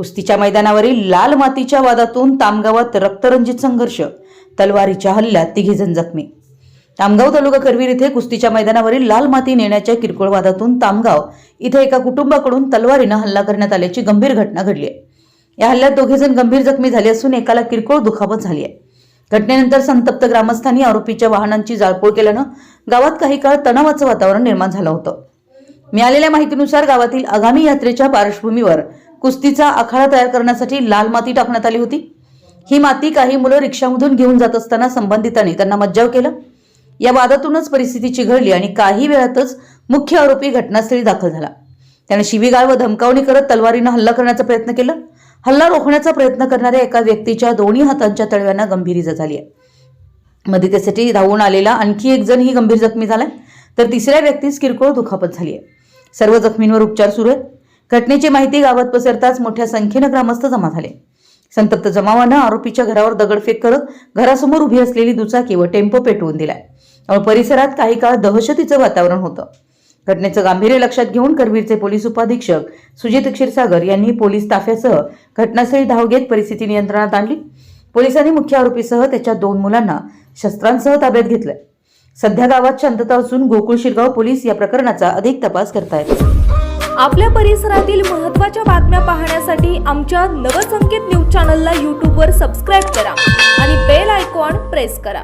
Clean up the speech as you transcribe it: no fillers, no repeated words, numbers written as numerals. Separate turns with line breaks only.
कुस्तीच्या मैदानावरील लाल मातीच्या वादातून तामगावात रक्तरंजित संघर्ष, तलवारीच्या हल्ल्यात 3 जण जखमी। तामगाव तालुका करवीर येथे कुस्तीच्या मैदानावरील लाल माती नेण्याच्या किरकोळ वादातून तामगाव इथे एका कुटुंबाकडून तलवारीने हल्ला करण्यात आल्याची गंभीर घटना घडली आहे। या हल्ल्यात 2 जण गंभीर जखमी झाले असून एकाला किरकोळ दुखापत झाली आहे। घटनेनंतर संतप्त ग्रामस्थांनी आरोपीच्या वाहनांची जाळपोळ केल्याने गावात काही काळ तणावाचं वातावरण निर्माण झालं होतं। मिळालेल्या माहितीनुसार गावातील आगामी यात्रेच्या पार्श्वभूमीवर कुस्तीचा आखाडा तयार करण्यासाठी लाल माती टाकण्यात आली होती। ही माती काही मुलं रिक्षामधून घेऊन जात असताना संबंधितांनी त्यांना मज्जाव केला। या वादातूनच परिस्थिती चिघळली आणि काही वेळातच मुख्य आरोपी घटनास्थळी दाखल झाला। त्याने शिवीगाळ व धमकावणी करत तलवारीने हल्ला करण्याचा प्रयत्न केला। हल्ला रोखण्याचा प्रयत्न करणाऱ्या एका व्यक्तीच्या दोन्ही हातांच्या तळव्यांना गंभीर इजा झाली आहे। मदतीसाठी धावून आलेला आणखी एक जण ही गंभीर जखमी झालाय, तर तिसऱ्या व्यक्तीस किरकोळ दुखापत झाली आहे। सर्व जखमींवर उपचार सुरू आहेत। घटनेची माहिती गावात पसरताच मोठ्या संख्येने ग्रामस्थ जमा झाले। संतप्त जमावाने आरोपीच्या घरावर दगडफेक करत घरासमोर उभी असलेली दुचाकी व टेम्पो पेटवून दिलाय। त्यामुळे परिसरात काही काळ दहशतीचं वातावरण होतं। घटनेचं गांभीर्य लक्षात घेऊन करवीरचे पोलीस उपाधीक्षक सुजित क्षीरसागर यांनी पोलीस ताफ्यासह घटनास्थळी धाव घेत परिस्थिती नियंत्रणात आणली। पोलिसांनी मुख्य आरोपीसह त्याच्या 2 मुलांना शस्त्रांसह ताब्यात घेतलंय। सध्या गावात शांतता असून गोकुळ शिरगाव पोलीस या प्रकरणाचा अधिक तपास करतायत।
आपल्या परिसरातील महत्त्वाच्या बातम्या पाहण्यासाठी आमच्या नवसंकेत न्यूज चॅनलला YouTube वर सबस्क्राइब करा आणि बेल आयकॉन प्रेस करा।